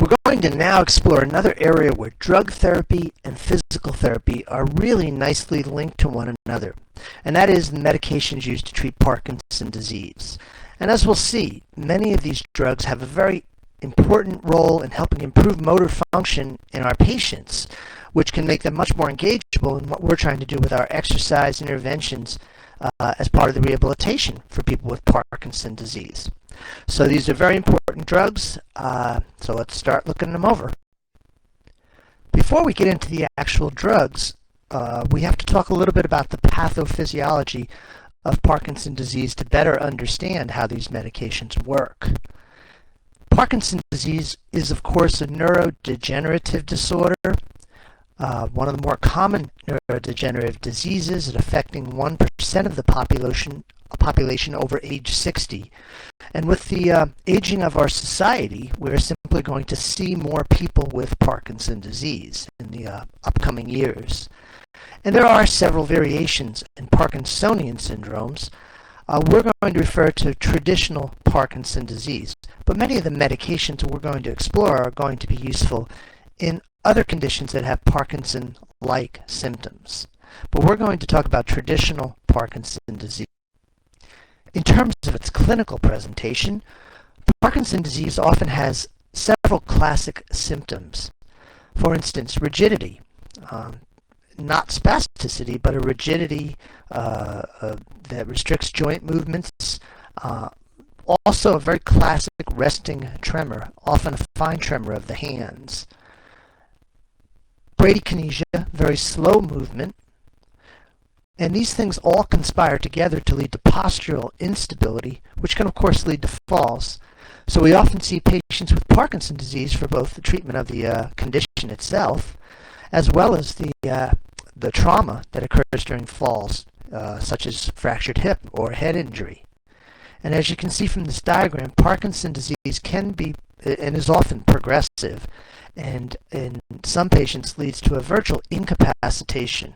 We're going to now explore another area where drug therapy and physical therapy are really nicely linked to one another, and that is the medications used to treat Parkinson's disease. And as we'll see, many of these drugs have a very important role in helping improve motor function in our patients, which can make them much more engageable in what we're trying to do with our exercise interventions as part of the rehabilitation for people with Parkinson's disease. So these are very important drugs, so let's start looking them over. Before we get into the actual drugs, we have to talk a little bit about the pathophysiology of Parkinson's disease to better understand how these medications work. Parkinson's disease is, of course, a neurodegenerative disorder, one of the more common neurodegenerative diseases, affecting 1% of the population over age 60. And with the aging of our society, we're simply going to see more people with Parkinson's disease in the upcoming years. And there are several variations in Parkinsonian syndromes. We're going to refer to traditional Parkinson's disease, but many of the medications we're going to explore are going to be useful in other conditions that have Parkinson-like symptoms. But we're going to talk about traditional Parkinson's disease. In terms of its clinical presentation, Parkinson's disease often has several classic symptoms. For instance, rigidity, not spasticity, but a rigidity that restricts joint movements. Also a very classic resting tremor, often a fine tremor of the hands. Bradykinesia, very slow movement. And these things all conspire together to lead to postural instability, which can of course lead to falls. So we often see patients with Parkinson's disease for both the treatment of the condition itself, as well as the trauma that occurs during falls, such as fractured hip or head injury. And as you can see from this diagram, Parkinson's disease can be and is often progressive, and in some patients leads to a virtual incapacitation.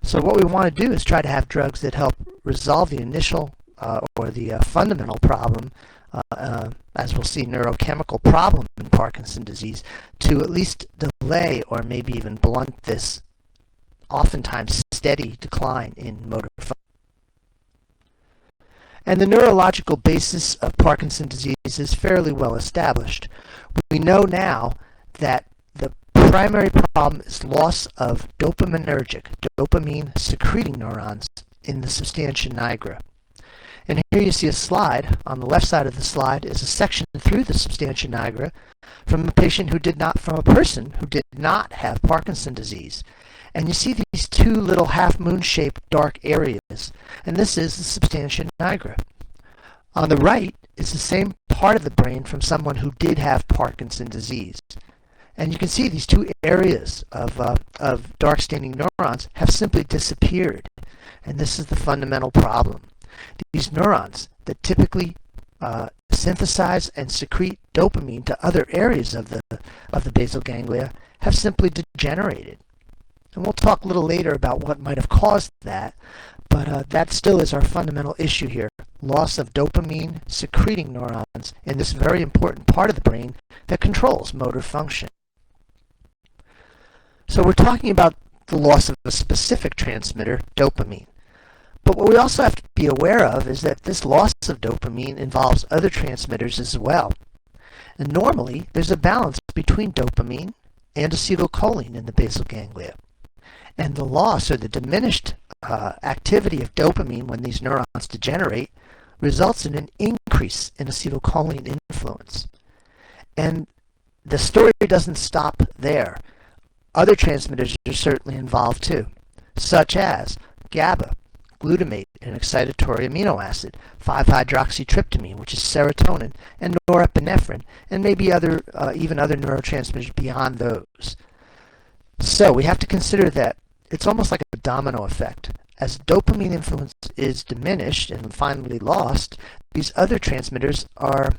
So what we want to do is try to have drugs that help resolve the initial or the fundamental problem, as we'll see, neurochemical problem in Parkinson's disease, to at least delay or maybe even blunt this oftentimes steady decline in motor function. And the neurological basis of Parkinson's disease is fairly well established. We know now that the primary problem is loss of dopaminergic, dopamine-secreting neurons in the substantia nigra. And here you see a slide. On the left side of the slide is a section through the substantia nigra from a person who did not have Parkinson's disease. And you see these two little half-moon-shaped dark areas, and this is the substantia nigra. On the right is the same part of the brain from someone who did have Parkinson's disease. And you can see these two areas of dark staining neurons have simply disappeared. And this is the fundamental problem. These neurons that typically synthesize and secrete dopamine to other areas of the basal ganglia have simply degenerated. And we'll talk a little later about what might have caused that, but that still is our fundamental issue here. Loss of dopamine secreting neurons in this very important part of the brain that controls motor function. So we're talking about the loss of a specific transmitter, dopamine. But what we also have to be aware of is that this loss of dopamine involves other transmitters as well. And normally, there's a balance between dopamine and acetylcholine in the basal ganglia. And the loss or the diminished activity of dopamine when these neurons degenerate results in an increase in acetylcholine influence. And the story doesn't stop there. Other transmitters are certainly involved too, such as GABA, glutamate, an excitatory amino acid, 5-hydroxytryptamine, which is serotonin, and norepinephrine, and maybe even other neurotransmitters beyond those. So we have to consider that it's almost like a domino effect. As dopamine influence is diminished and finally lost, these other transmitters are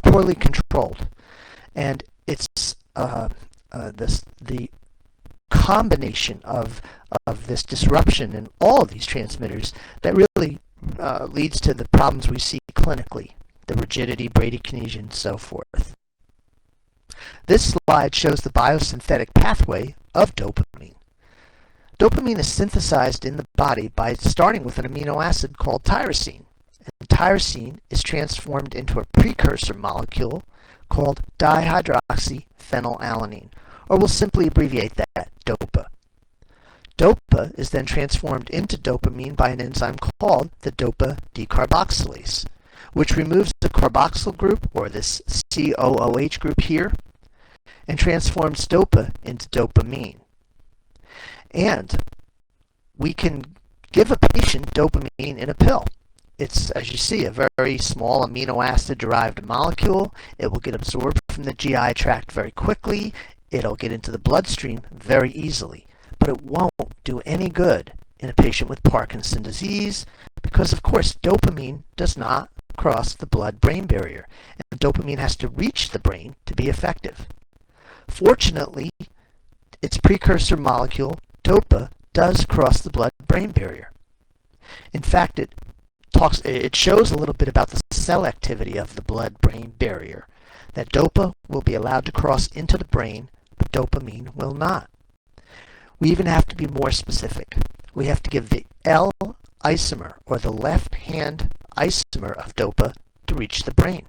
poorly controlled, and it's the combination of this disruption in all of these transmitters that really leads to the problems we see clinically, the rigidity, bradykinesia, and so forth. This slide shows the biosynthetic pathway of dopamine. Dopamine is synthesized in the body by starting with an amino acid called tyrosine. And tyrosine is transformed into a precursor molecule called dihydroxyphenylalanine, or we'll simply abbreviate that, DOPA. DOPA is then transformed into dopamine by an enzyme called the DOPA decarboxylase, which removes the carboxyl group, or this COOH group here, and transforms DOPA into dopamine. And we can give a patient dopamine in a pill. It's, as you see, a very small amino acid derived molecule. It will get absorbed from the GI tract very quickly. It'll get into the bloodstream very easily. But it won't do any good in a patient with Parkinson's disease because, of course, dopamine does not cross the blood-brain barrier. And dopamine has to reach the brain to be effective. Fortunately, its precursor molecule, DOPA, does cross the blood-brain barrier. In fact, it shows a little bit about the cell activity of the blood-brain barrier, that DOPA will be allowed to cross into the brain, but dopamine will not. We even have to be more specific. We have to give the L isomer, or the left-hand isomer of DOPA, to reach the brain.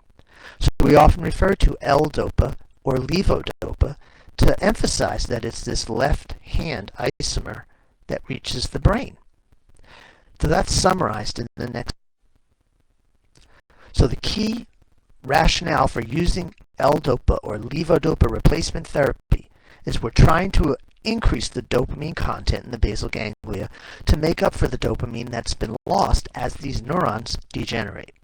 So we often refer to L-DOPA or levodopa to emphasize that it's this left-hand isomer that reaches the brain. So that's summarized in the next. So the key rationale for using L-DOPA or levodopa replacement therapy is we're trying to increase the dopamine content in the basal ganglia to make up for the dopamine that's been lost as these neurons degenerate.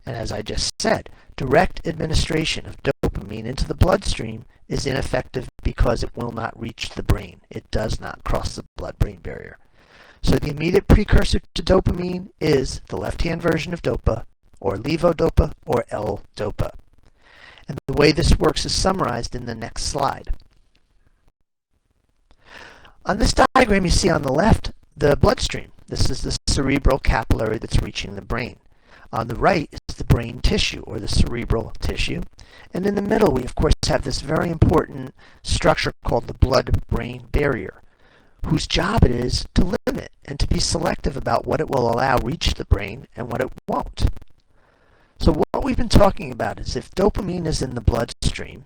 And as I just said, direct administration of dopamine into the bloodstream is ineffective because it will not reach the brain. It does not cross the blood-brain barrier. So the immediate precursor to dopamine is the left-hand version of DOPA, or levodopa, or L-DOPA. And the way this works is summarized in the next slide. On this diagram you see on the left the bloodstream. This is the cerebral capillary that's reaching the brain. On the right is the brain tissue, or the cerebral tissue. And in the middle we of course have this very important structure called the blood-brain barrier, whose job it is to limit and to be selective about what it will allow reach the brain and what it won't. So what we've been talking about is if dopamine is in the bloodstream,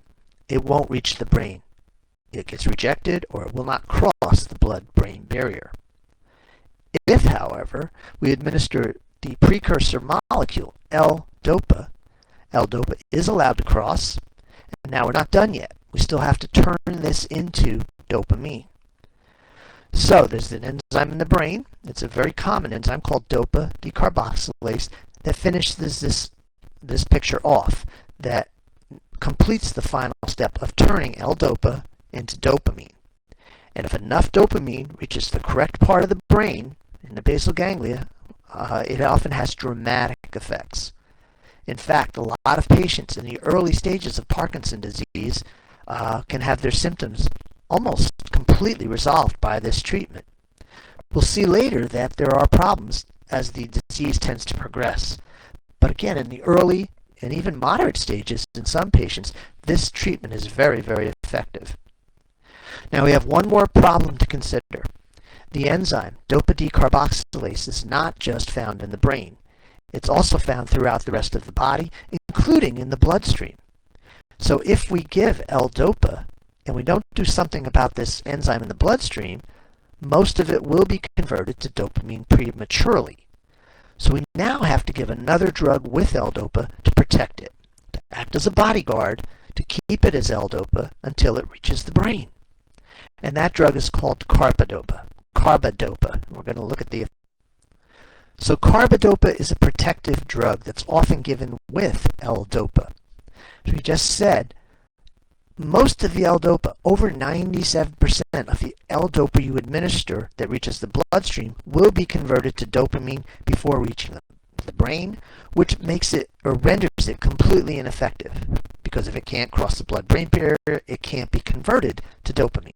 it won't reach the brain. It gets rejected or it will not cross the blood-brain barrier. If, however, we administer the precursor molecule, L-DOPA, L-DOPA is allowed to cross, and now we're not done yet. We still have to turn this into dopamine. So there's an enzyme in the brain. It's a very common enzyme called DOPA decarboxylase that finishes this picture off, that completes the final step of turning L-DOPA into dopamine. And if enough dopamine reaches the correct part of the brain, in the basal ganglia, it often has dramatic effects. In fact, a lot of patients in the early stages of Parkinson's disease can have their symptoms almost completely resolved by this treatment. We'll see later that there are problems as the disease tends to progress. But again, in the early and even moderate stages in some patients, this treatment is very, very effective. Now we have one more problem to consider. The enzyme, DOPA decarboxylase, is not just found in the brain. It's also found throughout the rest of the body, including in the bloodstream. So if we give L-DOPA and we don't do something about this enzyme in the bloodstream, most of it will be converted to dopamine prematurely. So we now have to give another drug with L-DOPA to protect it, to act as a bodyguard, to keep it as L-DOPA until it reaches the brain. And that drug is called carbidopa. We're going to look at the. So carbidopa is a protective drug that's often given with L-DOPA. As we just said, most of the L-DOPA, over 97% of the L-DOPA you administer that reaches the bloodstream will be converted to dopamine before reaching the brain, which makes it or renders it completely ineffective. Because if it can't cross the blood-brain barrier, it can't be converted to dopamine.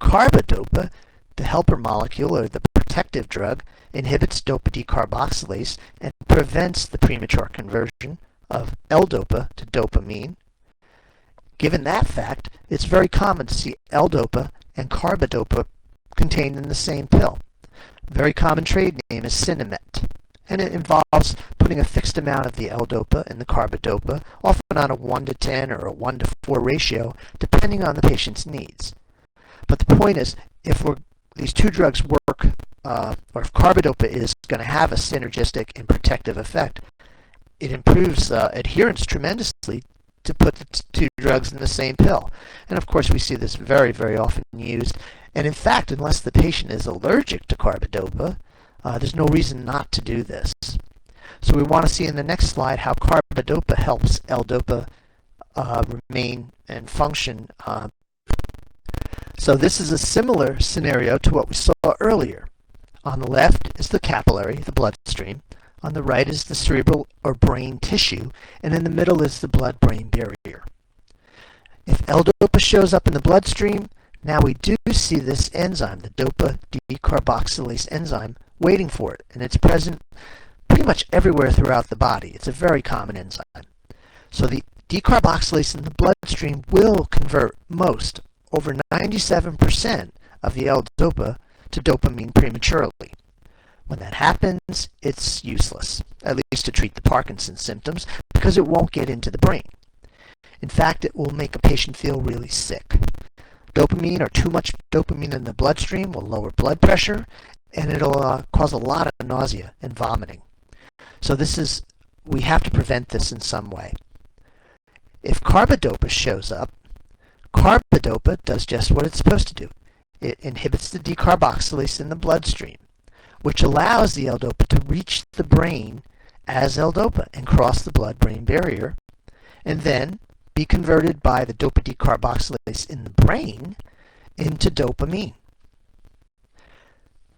Carbidopa, the helper molecule or the protective drug, inhibits DOPA decarboxylase and prevents the premature conversion of L-DOPA to dopamine. Given that fact, it's very common to see L-DOPA and carbidopa contained in the same pill. A very common trade name is Sinemet, and it involves putting a fixed amount of the L-DOPA in the carbidopa, often on a 1 to 10 or a 1 to 4 ratio, depending on the patient's needs. But the point is, if these two drugs work, or if carbidopa is going to have a synergistic and protective effect, it improves adherence tremendously to put the two drugs in the same pill. And of course we see this very, very often used. And in fact, unless the patient is allergic to carbidopa, there's no reason not to do this. So we want to see in the next slide how carbidopa helps L-DOPA remain and function. So this is a similar scenario to what we saw earlier. On the left is the capillary, the bloodstream. On the right is the cerebral or brain tissue, and in the middle is the blood-brain barrier. If L-DOPA shows up in the bloodstream, now we do see this enzyme, the dopa decarboxylase enzyme, waiting for it, and it's present pretty much everywhere throughout the body. It's a very common enzyme. So the decarboxylase in the bloodstream will convert most, over 97% of the L-DOPA to dopamine prematurely. When that happens, it's useless, at least to treat the Parkinson's symptoms, because it won't get into the brain. In fact, it will make a patient feel really sick. Dopamine or too much dopamine in the bloodstream will lower blood pressure, and it'll cause a lot of nausea and vomiting. So we have to prevent this in some way. If carbidopa shows up, carbidopa does just what it's supposed to do. It inhibits the decarboxylase in the bloodstream, which allows the L-DOPA to reach the brain as L-DOPA and cross the blood-brain barrier, and then be converted by the dopa decarboxylase in the brain into dopamine.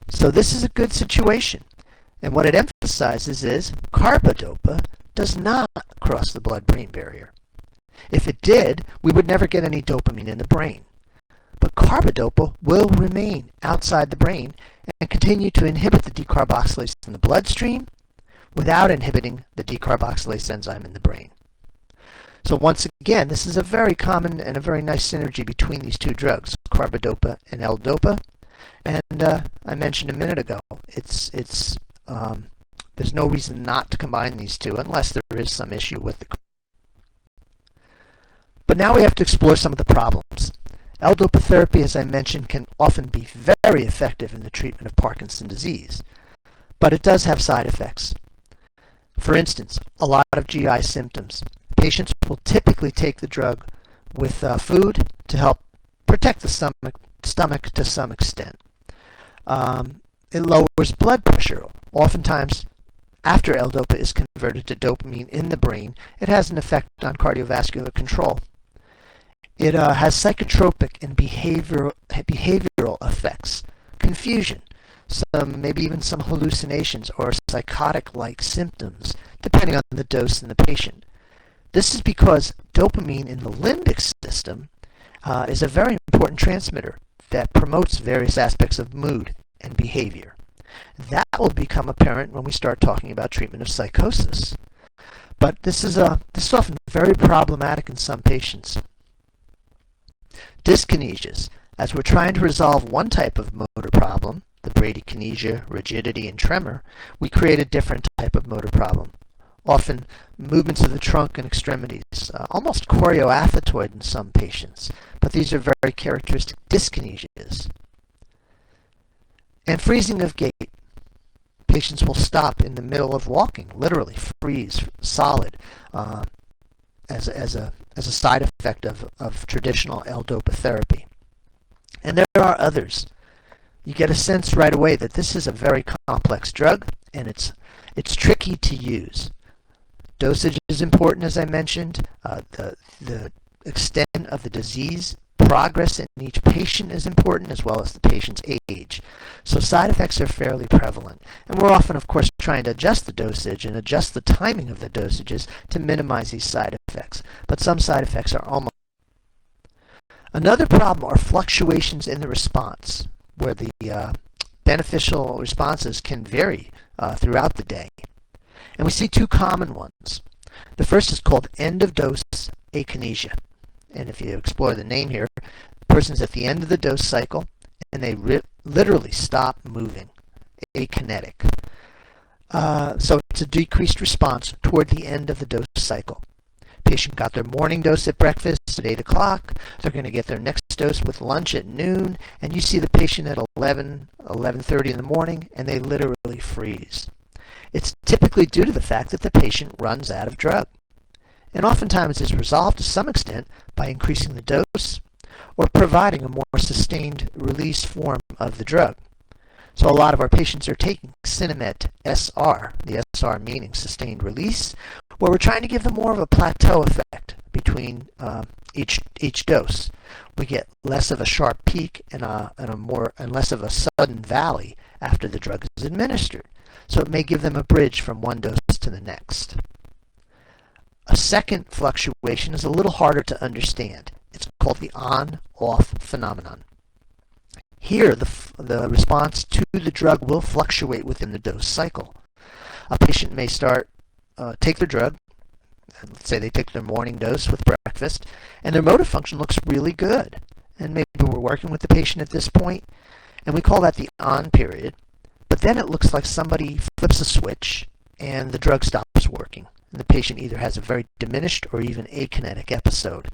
So this is a good situation, and what it emphasizes is carbidopa does not cross the blood-brain barrier. If it did, we would never get any dopamine in the brain. But carbidopa will remain outside the brain and continue to inhibit the decarboxylase in the bloodstream without inhibiting the decarboxylase enzyme in the brain. So once again, this is a very common and a very nice synergy between these two drugs, carbidopa and L-DOPA. And I mentioned a minute ago, there's no reason not to combine these two unless there is some issue with the. But now we have to explore some of the problems. L-DOPA therapy, as I mentioned, can often be very effective in the treatment of Parkinson's disease, but it does have side effects. For instance, a lot of GI symptoms. Patients will typically take the drug with food to help protect the stomach to some extent. It lowers blood pressure. Oftentimes, after L-DOPA is converted to dopamine in the brain, it has an effect on cardiovascular control. It has psychotropic and behavioral effects, confusion, maybe even some hallucinations or psychotic-like symptoms, depending on the dose in the patient. This is because dopamine in the limbic system is a very important transmitter that promotes various aspects of mood and behavior. That will become apparent when we start talking about treatment of psychosis. But this is often very problematic in some patients. Dyskinesias. As we're trying to resolve one type of motor problem, the bradykinesia, rigidity, and tremor, we create a different type of motor problem. Often movements of the trunk and extremities, almost choreoathetoid in some patients, but these are very characteristic dyskinesias. And freezing of gait. Patients will stop in the middle of walking, literally freeze, solid, as a side effect of traditional L-DOPA therapy. And there are others. You get a sense right away that this is a very complex drug, and it's tricky to use. Dosage is important, as I mentioned. The extent of the disease progress in each patient is important, as well as the patient's age. So side effects are fairly prevalent. And we're often, of course, trying to adjust the dosage and adjust the timing of the dosages to minimize these side effects. But some side effects are almost. Another problem are fluctuations in the response, where the beneficial responses can vary throughout the day. And we see two common ones. The first is called end-of-dose akinesia. and if you explore the name here, the person's at the end of the dose cycle, and they literally stop moving, akinetic. So it's a decreased response toward the end of the dose cycle. Patient got their morning dose at breakfast at 8 o'clock. They're going to get their next dose with lunch at noon, and you see the patient at 11:30 in the morning, and they literally freeze. It's typically due to the fact that the patient runs out of drug. And oftentimes is resolved to some extent by increasing the dose or providing a more sustained release form of the drug. So a lot of our patients are taking Cinemet SR, the SR meaning sustained release, where we're trying to give them more of a plateau effect between each dose. We get less of a sharp peak and less of a sudden valley after the drug is administered. So it may give them a bridge from one dose to the next. A second fluctuation is a little harder to understand. It's called the on-off phenomenon. Here, the response to the drug will fluctuate within the dose cycle. A patient may take their drug, let's say they take their morning dose with breakfast, and their motor function looks really good. And maybe we're working with the patient at this point, and we call that the on period. But then it looks like somebody flips a switch and the drug stops working. And the patient either has a very diminished or even akinetic episode.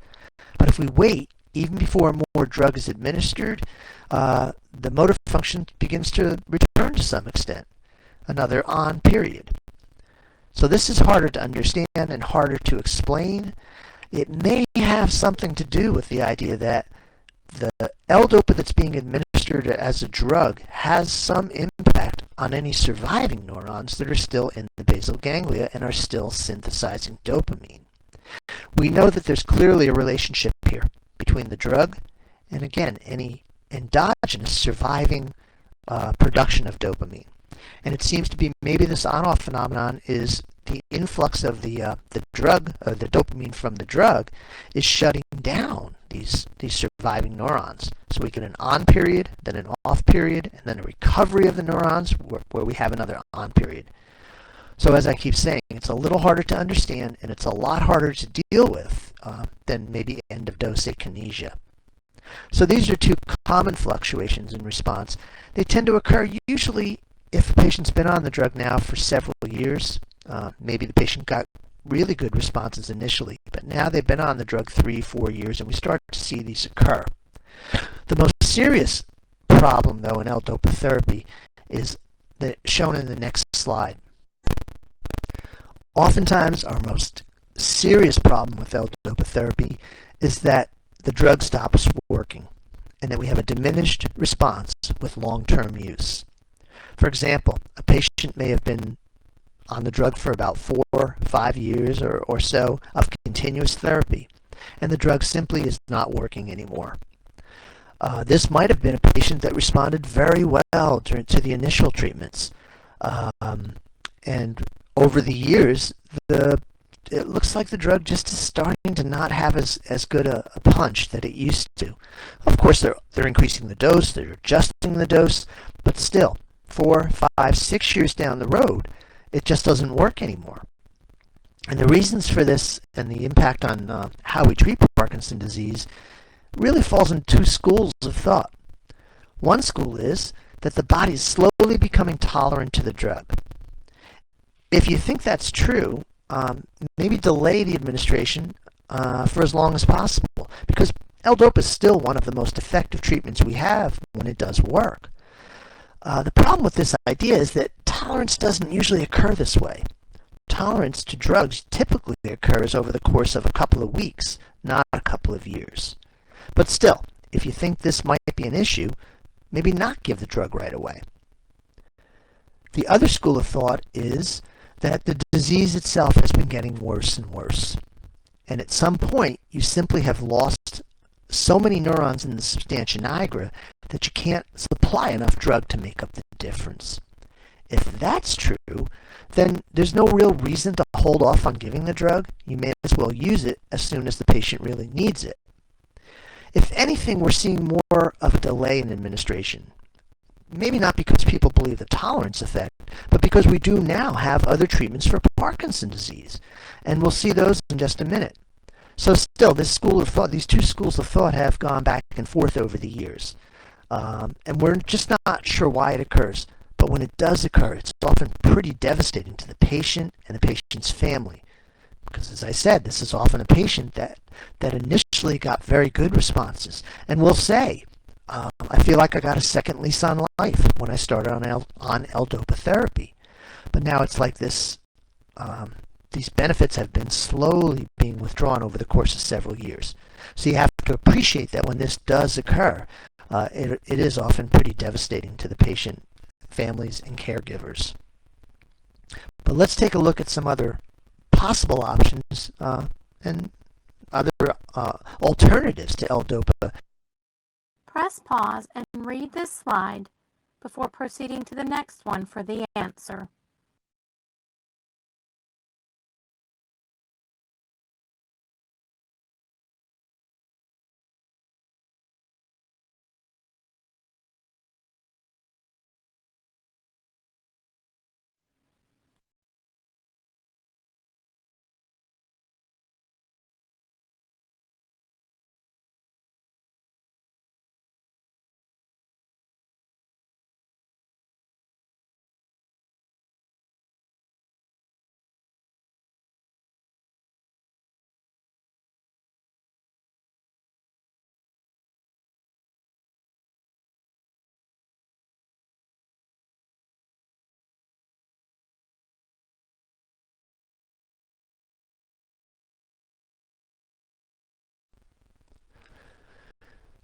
But if we wait, even before more drug is administered, the motor function begins to return to some extent. Another on period. So this is harder to understand and harder to explain. It may have something to do with the idea that the L-DOPA that's being administered as a drug has some impact on any surviving neurons that are still in the basal ganglia and are still synthesizing dopamine. We know that there's clearly a relationship here between the drug and, again, any endogenous surviving production of dopamine. And it seems to be maybe this on-off phenomenon is the influx of the drug, the dopamine from the drug, is shutting down these surviving neurons. So we get an on period, then an off period, and then a recovery of the neurons where we have another on period. So as I keep saying, it's a little harder to understand, and it's a lot harder to deal with than maybe end-of-dose akinesia. So these are two common fluctuations in response. They tend to occur usually if a patient's been on the drug now for several years. Maybe the patient got really good responses initially, but now they've been on the drug 3-4 years, and we start to see these occur. The most serious problem, though, in L-DOPA therapy is shown in the next slide. Oftentimes, our most serious problem with L-DOPA therapy is that the drug stops working, and that we have a diminished response with long-term use. For example, a patient may have been on the drug for about 4 or 5 years or so of continuous therapy, and the drug simply is not working anymore. This might have been a patient that responded very well to the initial treatments, and over the years, it looks like the drug just is starting to not have as good a punch that it used to. Of course, they're increasing the dose, they're adjusting the dose, but still, 4, 5, 6 years down the road, it just doesn't work anymore. And the reasons for this and the impact on how we treat Parkinson's disease really falls in two schools of thought. One school is that the body is slowly becoming tolerant to the drug. If you think that's true, maybe delay the administration for as long as possible, because L-DOPA is still one of the most effective treatments we have when it does work. The problem with this idea is that tolerance doesn't usually occur this way. Tolerance to drugs typically occurs over the course of a couple of weeks, not a couple of years. But still, if you think this might be an issue, maybe not give the drug right away. The other school of thought is that the disease itself has been getting worse and worse. And at some point, you simply have lost so many neurons in the substantia nigra that you can't supply enough drug to make up the difference. If that's true, then there's no real reason to hold off on giving the drug. You may as well use it as soon as the patient really needs it. If anything, we're seeing more of a delay in administration. Maybe not because people believe the tolerance effect, but because we do now have other treatments for Parkinson's disease. And we'll see those in just a minute. So still, this school of thought, these two schools of thought have gone back and forth over the years. And we're just not sure why it occurs. But when it does occur, it's often pretty devastating to the patient and the patient's family. Because as I said, this is often a patient that initially got very good responses and will say, I feel like I got a second lease on life when I started on L-DOPA therapy. But now it's like this, these benefits have been slowly being withdrawn over the course of several years. So you have to appreciate that when this does occur, it is often pretty devastating to the patient, families, and caregivers. But let's take a look at some other possible options and other alternatives to L-DOPA. Press pause and read this slide before proceeding to the next one for the answer.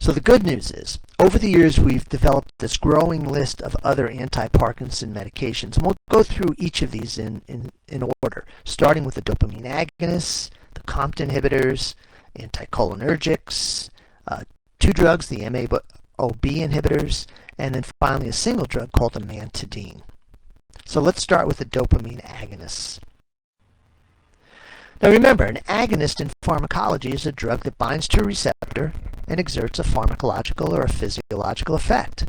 So the good news is, over the years we've developed this growing list of other anti-Parkinson medications, and we'll go through each of these in order, starting with the dopamine agonists, the COMT inhibitors, anticholinergics, two drugs, the MAO-B inhibitors, and then finally a single drug called amantadine. So let's start with the dopamine agonists. Now remember, an agonist in pharmacology is a drug that binds to a receptor and exerts a pharmacological or a physiological effect.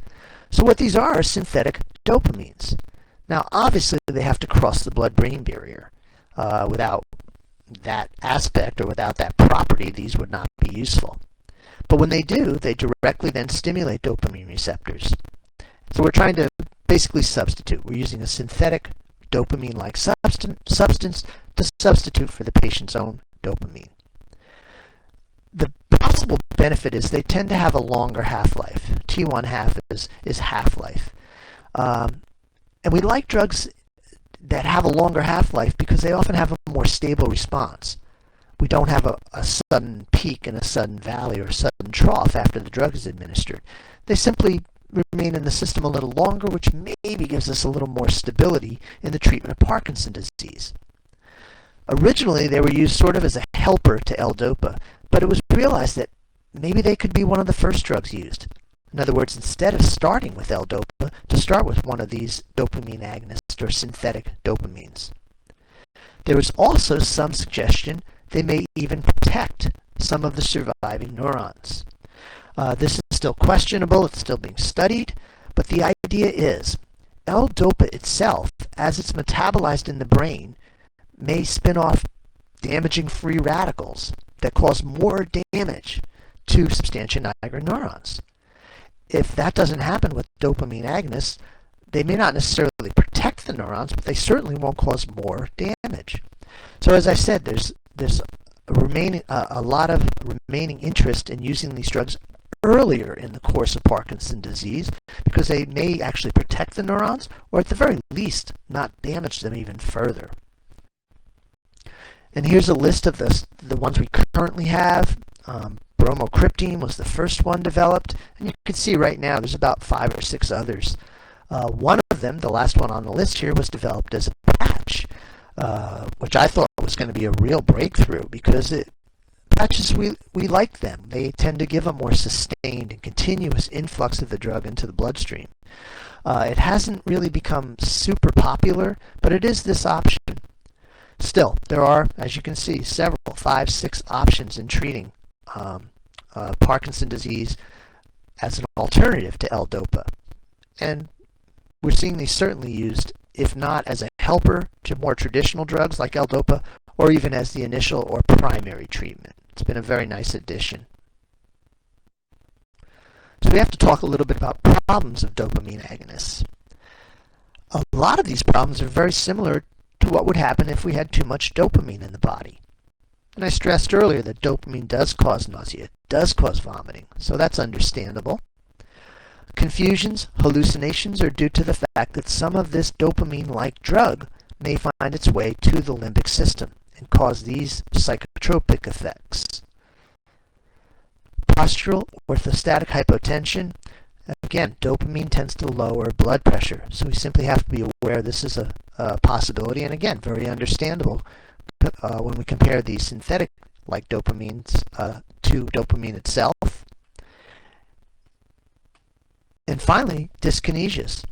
So what these are synthetic dopamines. Now obviously they have to cross the blood-brain barrier. Without that aspect or without that property, these would not be useful. But when they do, they directly then stimulate dopamine receptors. So we're trying to basically substitute. We're using a synthetic dopamine-like substance to substitute for the patient's own dopamine. The possible benefit is they tend to have a longer half-life. T1 half is half-life. And we like drugs that have a longer half-life because they often have a more stable response. We don't have a sudden peak and a sudden valley or a sudden trough after the drug is administered. They simply remain in the system a little longer, which maybe gives us a little more stability in the treatment of Parkinson's disease. Originally, they were used sort of as a helper to L-DOPA, but it was realized that maybe they could be one of the first drugs used. In other words, instead of starting with L-DOPA, to start with one of these dopamine agonists or synthetic dopamines. There was also some suggestion they may even protect some of the surviving neurons. This is still questionable, it's still being studied, but the idea is L-DOPA itself, as it's metabolized in the brain, may spin off damaging free radicals that cause more damage to substantia nigra neurons. If that doesn't happen with dopamine agonists, they may not necessarily protect the neurons, but they certainly won't cause more damage. So as I said, there's a lot of remaining interest in using these drugs earlier in the course of Parkinson's disease because they may actually protect the neurons or at the very least not damage them even further. And here's a list of the ones we currently have. Bromocriptine was the first one developed, and you can see right now there's about 5 or 6 others. One of them, the last one on the list here, was developed as a patch, which I thought was going to be a real breakthrough because patches, we like them. They tend to give a more sustained and continuous influx of the drug into the bloodstream. It hasn't really become super popular, but it is this option. Still, there are, as you can see, several, 5, 6 options in treating Parkinson's disease as an alternative to L-DOPA. And we're seeing these certainly used, if not as a helper to more traditional drugs like L-DOPA, or even as the initial or primary treatment. It's been a very nice addition. So we have to talk a little bit about problems of dopamine agonists. A lot of these problems are very similar to what would happen if we had too much dopamine in the body. And I stressed earlier that dopamine does cause nausea, does cause vomiting, so that's understandable. Confusions, hallucinations are due to the fact that some of this dopamine-like drug may find its way to the limbic system and cause these psychotropic effects. Postural orthostatic hypotension. Again, dopamine tends to lower blood pressure, so we simply have to be aware this is a possibility, and again, very understandable when we compare these synthetic-like dopamines to dopamine itself. And finally, dyskinesias.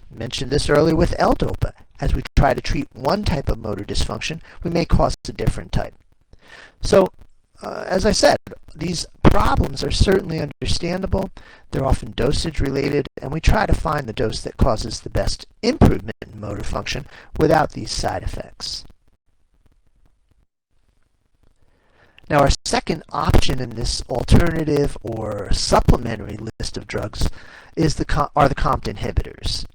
Mentioned this earlier with L-DOPA. As we try to treat one type of motor dysfunction, we may cause a different type. So, as I said, these problems are certainly understandable. They're often dosage related, and we try to find the dose that causes the best improvement in motor function without these side effects. Now, our second option in this alternative or supplementary list of drugs is the COMT inhibitors.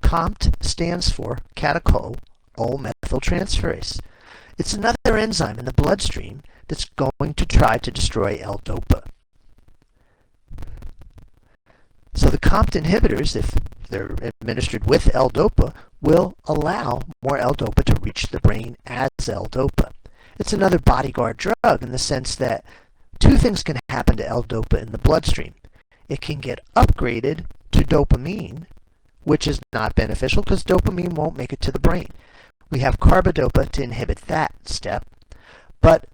COMT stands for catechol-O-methyltransferase. It's another enzyme in the bloodstream that's going to try to destroy L-DOPA. So the COMT inhibitors, if they're administered with L-DOPA, will allow more L-DOPA to reach the brain as L-DOPA. It's another bodyguard drug in the sense that two things can happen to L-DOPA in the bloodstream. It can get upgraded to dopamine, which is not beneficial because dopamine won't make it to the brain. We have carbidopa to inhibit that step, but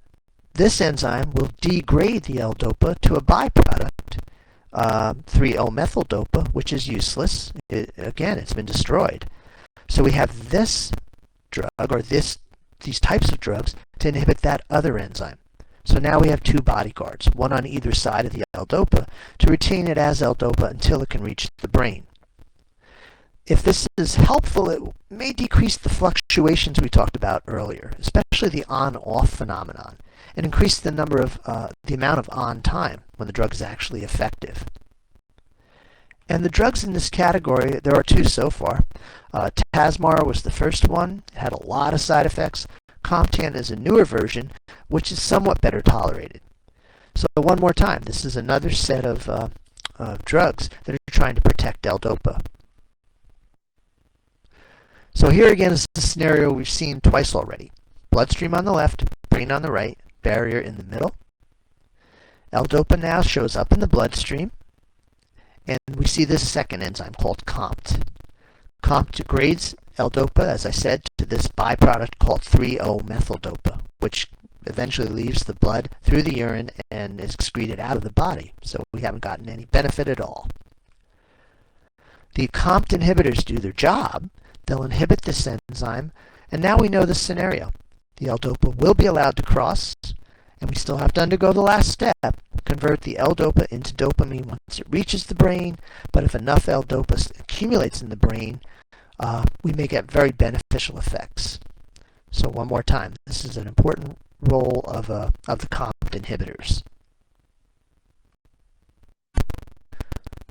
this enzyme will degrade the L-DOPA to a byproduct, 3-O-methyl-DOPA, which is useless. Again, it's been destroyed. So we have this drug, or these types of drugs, to inhibit that other enzyme. So now we have two bodyguards, one on either side of the L-DOPA, to retain it as L-DOPA until it can reach the brain. If this is helpful, it may decrease the fluctuations we talked about earlier, especially the on-off phenomenon, and increase the amount of on time when the drug is actually effective. And the drugs in this category, there are two so far. Tasmar was the first one. It had a lot of side effects. Comtan is a newer version, which is somewhat better tolerated. So one more time, this is another set of drugs that are trying to protect L-DOPA. So here again is the scenario we've seen twice already. Bloodstream on the left, brain on the right, barrier in the middle. L-DOPA now shows up in the bloodstream, and we see this second enzyme called COMT. COMT degrades L-DOPA, as I said, to this byproduct called 3-O-methyl-DOPA, which eventually leaves the blood through the urine and is excreted out of the body, so we haven't gotten any benefit at all. The COMT inhibitors do their job. They'll inhibit this enzyme, and now we know the scenario. The L-DOPA will be allowed to cross, and we still have to undergo the last step, convert the L-DOPA into dopamine once it reaches the brain, but if enough L-DOPA accumulates in the brain, we may get very beneficial effects. So one more time, this is an important role of the COMT inhibitors.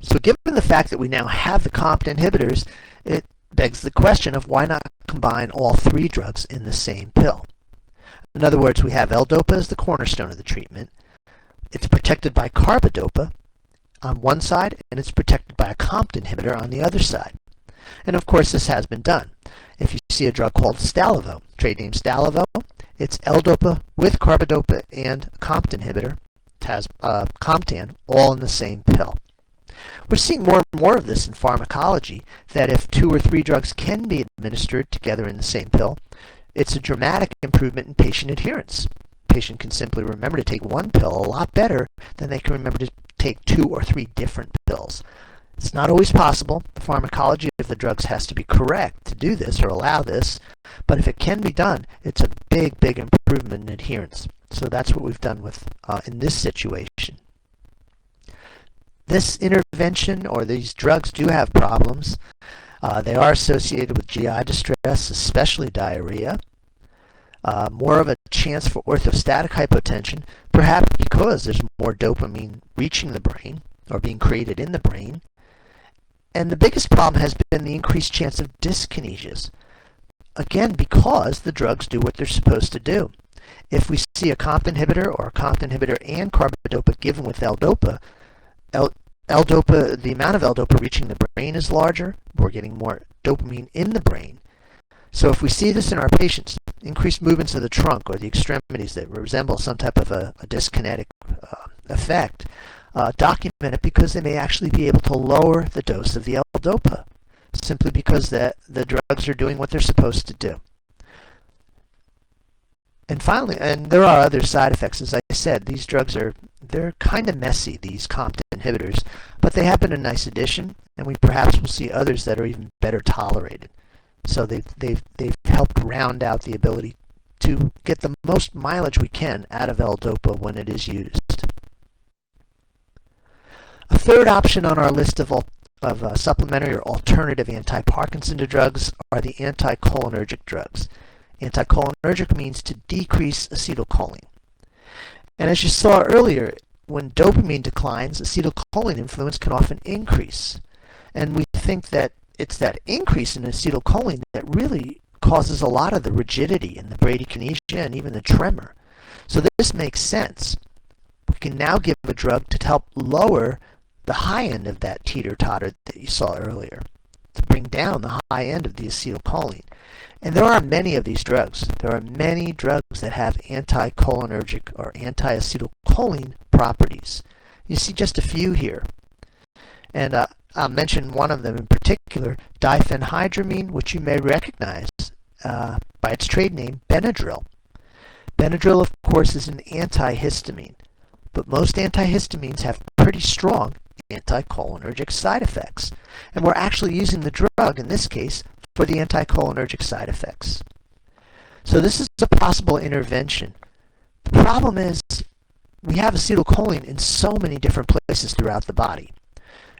So given the fact that we now have the COMT inhibitors, it begs the question of why not combine all three drugs in the same pill. In other words, we have L-DOPA as the cornerstone of the treatment. It's protected by carbidopa on one side, and it's protected by a COMT inhibitor on the other side. And of course, this has been done. If you see a drug called Stalivo, trade name Stalivo, it's L-DOPA with carbidopa and a COMT inhibitor, Comtan, all in the same pill. We're seeing more and more of this in pharmacology, that if 2 or 3 drugs can be administered together in the same pill, it's a dramatic improvement in patient adherence. The patient can simply remember to take one pill a lot better than they can remember to take 2 or 3 different pills. It's not always possible. The pharmacology of the drugs has to be correct to do this or allow this, but if it can be done, it's a big, big improvement in adherence. So that's what we've done with in this situation. This intervention, or these drugs, do have problems. They are associated with GI distress, especially diarrhea. more of a chance for orthostatic hypotension, perhaps because there's more dopamine reaching the brain or being created in the brain. And the biggest problem has been the increased chance of dyskinesias, again because the drugs do what they're supposed to do. If we see a COMT inhibitor or a COMT inhibitor and carbidopa given with L-DOPA, L-DOPA, the amount of L-DOPA reaching the brain is larger. We're getting more dopamine in the brain. So if we see this in our patients, increased movements of the trunk or the extremities that resemble some type of a dyskinetic effect, document it because they may actually be able to lower the dose of the L-DOPA simply because the drugs are doing what they're supposed to do. And finally, and there are other side effects, as I said, these drugs they're kind of messy, these COMT inhibitors, but they have been a nice addition, and we perhaps will see others that are even better tolerated. So they've helped round out the ability to get the most mileage we can out of L-DOPA when it is used. A third option on our list of supplementary or alternative anti-Parkinson drugs are the anticholinergic drugs. Anticholinergic means to decrease acetylcholine. And as you saw earlier, when dopamine declines, acetylcholine influence can often increase. And we think that it's that increase in acetylcholine that really causes a lot of the rigidity and the bradykinesia and even the tremor. So this makes sense. We can now give a drug to help lower the high end of that teeter-totter that you saw earlier, to bring down the high end of the acetylcholine. And there are many of these drugs. There are many drugs that have anticholinergic or anti-acetylcholine properties. You see just a few here. And I'll mention one of them in particular, diphenhydramine, which you may recognize by its trade name, Benadryl. Benadryl, of course, is an antihistamine, but most antihistamines have pretty strong anticholinergic side effects. And we're actually using the drug, in this case, for the anticholinergic side effects. So this is a possible intervention. The problem is we have acetylcholine in so many different places throughout the body.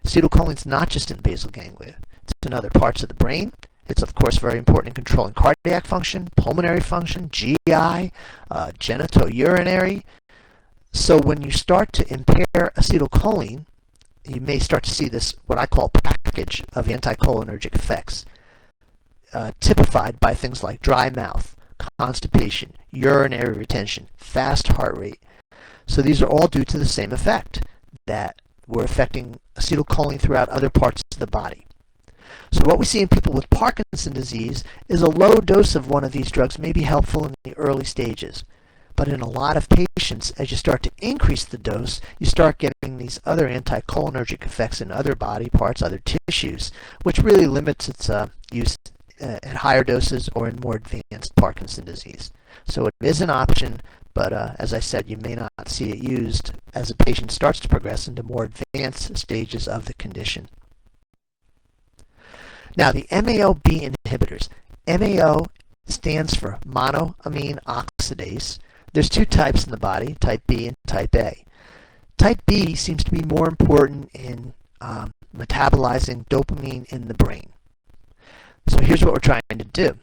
Acetylcholine is not just in basal ganglia. It's in other parts of the brain. It's, of course, very important in controlling cardiac function, pulmonary function, GI, genitourinary. So when you start to impair acetylcholine, you may start to see this, what I call, package of anticholinergic effects, typified by things like dry mouth, constipation, urinary retention, fast heart rate. So these are all due to the same effect, that we're affecting acetylcholine throughout other parts of the body. So what we see in people with Parkinson's disease is a low dose of one of these drugs may be helpful in the early stages. But in a lot of patients, as you start to increase the dose, you start getting these other anticholinergic effects in other body parts, other tissues, which really limits its use at higher doses or in more advanced Parkinson's disease. So it is an option, but as I said, you may not see it used as a patient starts to progress into more advanced stages of the condition. Now, the MAO-B inhibitors. MAO stands for monoamine oxidase. There's two types in the body, type B and type A. Type B seems to be more important in metabolizing dopamine in the brain. So here's what we're trying to do.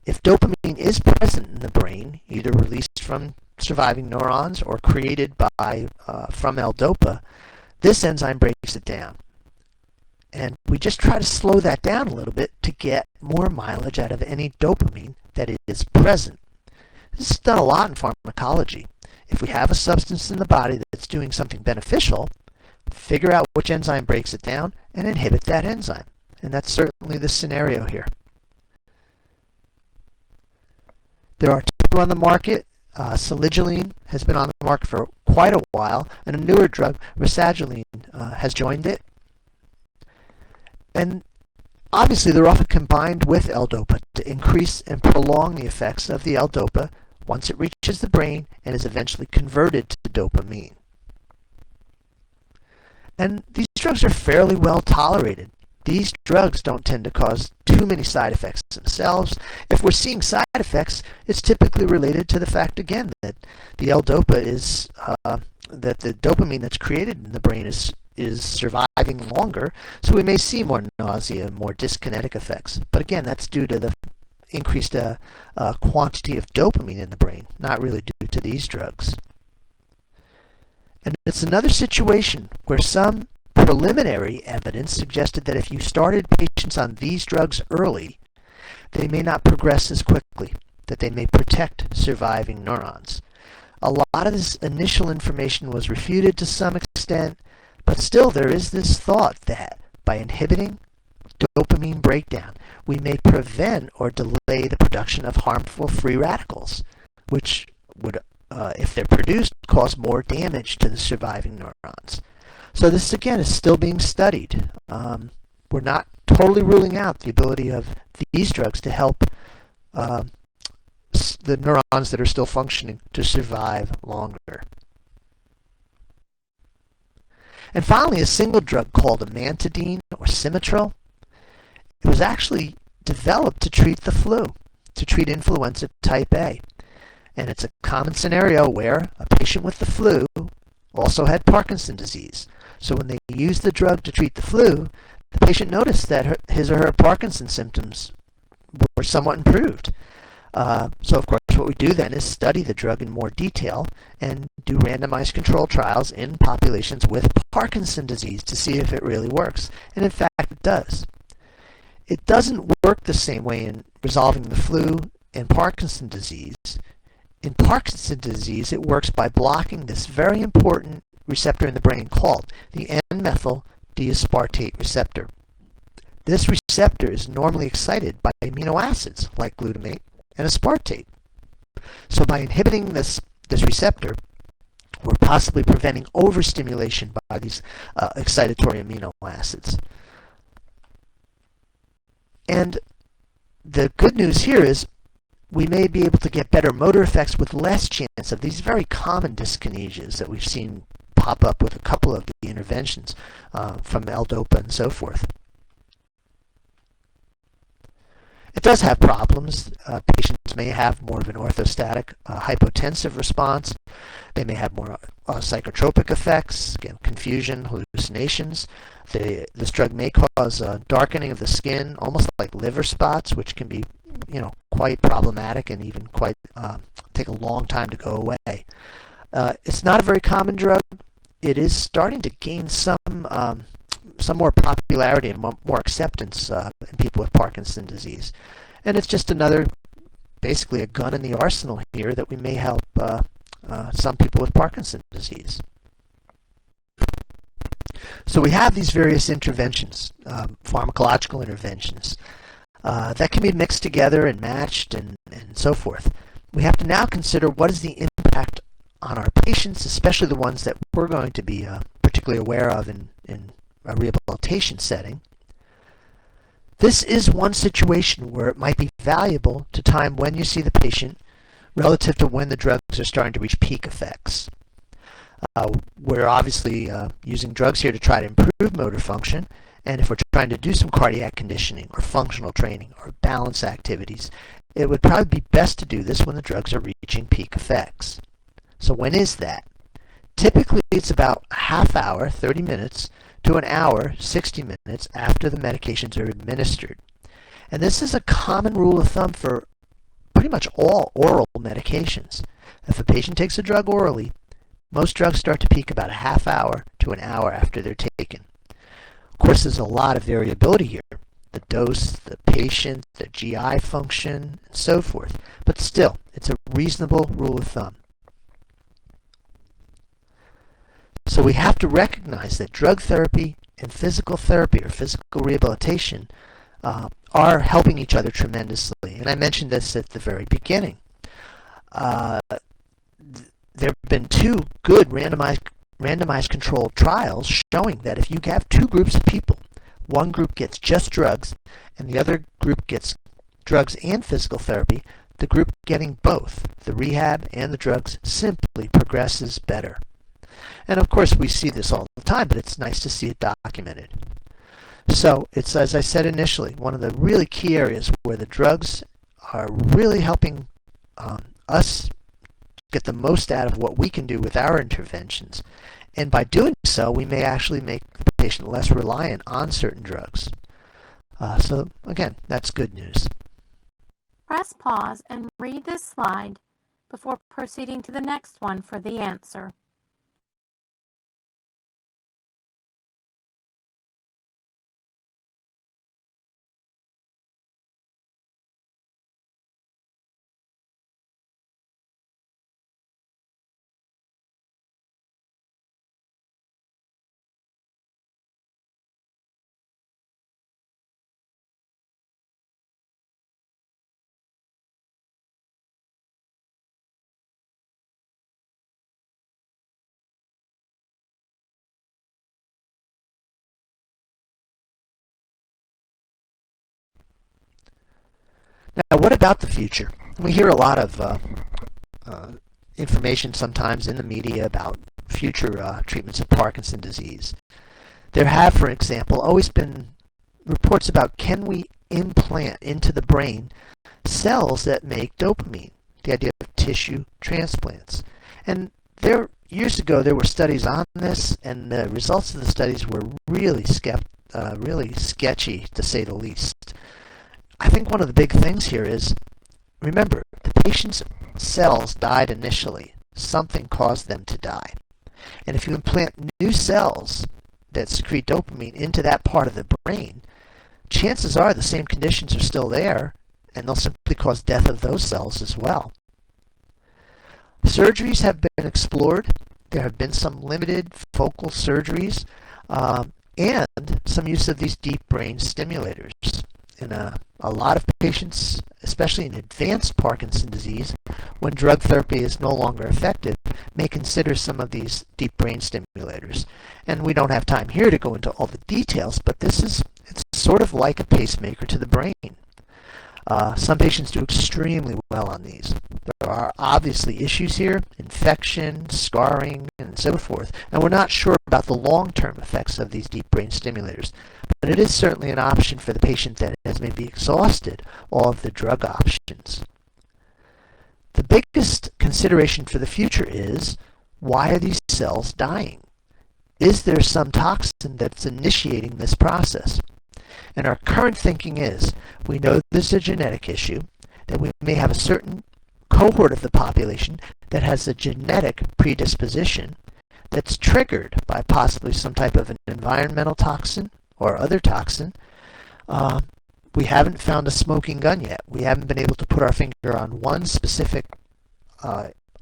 If dopamine is present in the brain, either released from surviving neurons or created by from L-DOPA, this enzyme breaks it down. And we just try to slow that down a little bit to get more mileage out of any dopamine that is present. This is done a lot in pharmacology. If we have a substance in the body that's doing something beneficial, figure out which enzyme breaks it down and inhibit that enzyme. And that's certainly the scenario here. There are two on the market. Saligeline has been on the market for quite a while, and a newer drug, rasagiline, has joined it. And obviously they're often combined with L-DOPA to increase and prolong the effects of the L-DOPA once it reaches the brain and is eventually converted to dopamine. And these drugs are fairly well tolerated. These drugs don't tend to cause too many side effects themselves. If we're seeing side effects, it's typically related to the fact, again, that the L-DOPA is, that the dopamine that's created in the brain is surviving longer, so we may see more nausea, more dyskinetic effects. But again, that's due to the increased quantity of dopamine in the brain, not really due to these drugs. And it's another situation where some preliminary evidence suggested that if you started patients on these drugs early, they may not progress as quickly, that they may protect surviving neurons. A lot of this initial information was refuted to some extent, but still there is this thought that by inhibiting dopamine breakdown, we may prevent or delay the production of harmful free radicals, which would, if they're produced, cause more damage to the surviving neurons. So this, again, is still being studied. We're not totally ruling out the ability of these drugs to help the neurons that are still functioning to survive longer. And finally, a single drug called amantadine or Simitril. It was actually developed to treat the flu, to treat influenza type A. And it's a common scenario where a patient with the flu also had Parkinson's disease. So when they used the drug to treat the flu, the patient noticed that his or her Parkinson's symptoms were somewhat improved. So of course what we do then is study the drug in more detail and do randomized control trials in populations with Parkinson's disease to see if it really works. And in fact it does. It doesn't work the same way in resolving the flu and Parkinson's disease. In Parkinson's disease, it works by blocking this very important receptor in the brain called the N-methyl D-aspartate receptor. This receptor is normally excited by amino acids like glutamate and aspartate. So by inhibiting this receptor, we're possibly preventing overstimulation by these excitatory amino acids. And the good news here is we may be able to get better motor effects with less chance of these very common dyskinesias that we've seen pop up with a couple of the interventions from L-DOPA and so forth. It does have problems. Patients may have more of an orthostatic hypotensive response. They may have more psychotropic effects, again, confusion, hallucinations. This drug may cause darkening of the skin, almost like liver spots, which can be, quite problematic and even quite take a long time to go away. It's not a very common drug. It is starting to gain some more popularity and more acceptance in people with Parkinson's disease. And it's just basically a gun in the arsenal here that we may help some people with Parkinson's disease. So we have these various interventions, pharmacological interventions, that can be mixed together and matched and so forth. We have to now consider what is the impact on our patients, especially the ones that we're going to be particularly aware of in a rehabilitation setting. This is one situation where it might be valuable to time when you see the patient relative to when the drugs are starting to reach peak effects. We're obviously using drugs here to try to improve motor function, and if we're trying to do some cardiac conditioning or functional training or balance activities, it would probably be best to do this when the drugs are reaching peak effects. So when is that? Typically it's about a half hour, 30 minutes, to an hour, 60 minutes after the medications are administered. And this is a common rule of thumb for pretty much all oral medications. If a patient takes a drug orally, most drugs start to peak about a half hour to an hour after they're taken. Of course, there's a lot of variability here. The dose, the patient, the GI function, and so forth. But still, it's a reasonable rule of thumb. So we have to recognize that drug therapy and physical therapy or physical rehabilitation are helping each other tremendously. And I mentioned this at the very beginning. There have been two good randomized controlled trials showing that if you have two groups of people, one group gets just drugs and the other group gets drugs and physical therapy, the group getting both, the rehab and the drugs, simply progresses better. And of course we see this all the time, but it's nice to see it documented. So it's, as I said initially, one of the really key areas where the drugs are really helping us get the most out of what we can do with our interventions. And by doing so, we may actually make the patient less reliant on certain drugs. So again, that's good news. Press pause and read this slide before proceeding to the next one for the answer. Now, what about the future? We hear a lot of information sometimes in the media about future treatments of Parkinson's disease. There have, for example, always been reports about can we implant into the brain cells that make dopamine, the idea of tissue transplants. And years ago there were studies on this, and the results of the studies were really sketchy, to say the least. I think one of the big things here is, remember, the patient's cells died initially. Something caused them to die. And if you implant new cells that secrete dopamine into that part of the brain, chances are the same conditions are still there, and they'll simply cause death of those cells as well. Surgeries have been explored. There have been some limited focal surgeries and some use of these deep brain stimulators. In a lot of patients, especially in advanced Parkinson's disease, when drug therapy is no longer effective, may consider some of these deep brain stimulators. And we don't have time here to go into all the details, but it's sort of like a pacemaker to the brain. Some patients do extremely well on these. There are obviously issues here, infection, scarring, and so forth, and we're not sure about the long-term effects of these deep brain stimulators. But it is certainly an option for the patient that has maybe exhausted all of the drug options. The biggest consideration for the future is, why are these cells dying? Is there some toxin that's initiating this process? And our current thinking is, we know there's a genetic issue, that we may have a certain cohort of the population that has a genetic predisposition that's triggered by possibly some type of an environmental toxin or other toxin. We haven't found a smoking gun yet. We haven't been able to put our finger on one specific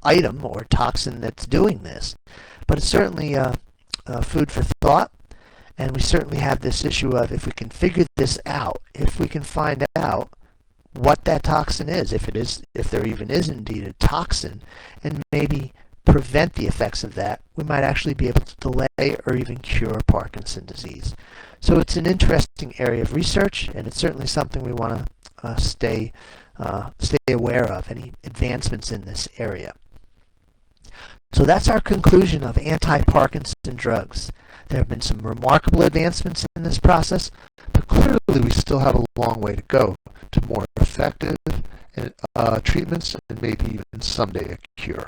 item or toxin that's doing this. But it's certainly food for thought. And we certainly have this issue of, if we can figure this out, if we can find out what that toxin is, if there even is indeed a toxin, and maybe prevent the effects of that, we might actually be able to delay or even cure Parkinson's disease. So it's an interesting area of research, and it's certainly something we want to stay aware of, any advancements in this area. So that's our conclusion of anti-Parkinson drugs. There have been some remarkable advancements in this process, but clearly we still have a long way to go to more effective treatments and maybe even someday a cure.